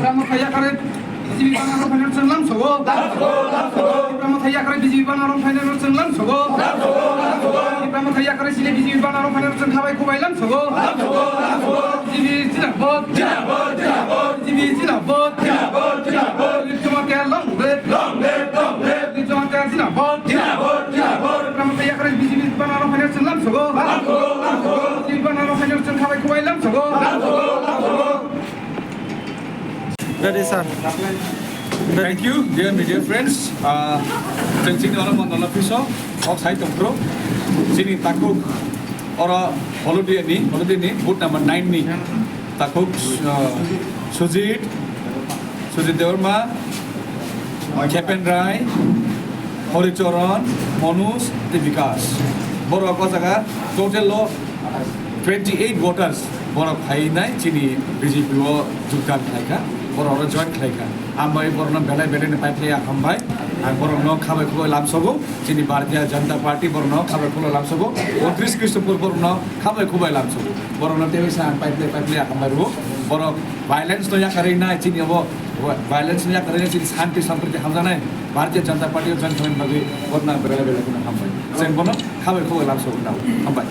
Ibrahim Thaya kare BJP banaro final senglam sogo. Ibrahim Thaya kare BJP banaro final senglam sogo. Ibrahim Thaya kare sile BJP banaro final seng khabai khubailam sogo. BJP jinabot. BJP jinabot. Lijoma ke long red. Lijoma ke jinabot. Ibrahim Thaya kare BJP banaro final senglam sogo. BJP banaro final seng khabai khubailam sogo. Ready, sir. Thank you, dear media friends. Sini orang mandala piso, of side tempro. Sini takuk orang holiday ni, boot number 9 ni. Takuk Sujit Devarma, Kepen Rai, Horichoron, Manus, Vikas. Boro apa saga? Total lo 28 voters. Boro khai nai sini BJP wo jugdan khai Boro join khlaika ambai borona belai ne paitle ambai আর বরং ন খাবে খুব লামসগো যিনি ভারতীয় জনতা party বরং খাবে খুব লামসগো 29 খ্রিস্টপুর বরং খাবে খুব লামসগো বরং তেবিসা পাইপলে আকামবাই রো বরং ভায়োলেন্স তো ইয়া করে না চিনি হবো ভায়োলেন্স ইয়া করে না চিনি শান্তি সম্প্রীতি হামজা নাই ভারতীয় জনতা পার্টি জন জয়েন ভাবে বরনা বেলা বেলা কোন হামবাই সেন বরং খাবে খুব লামসগো নাও হামবাই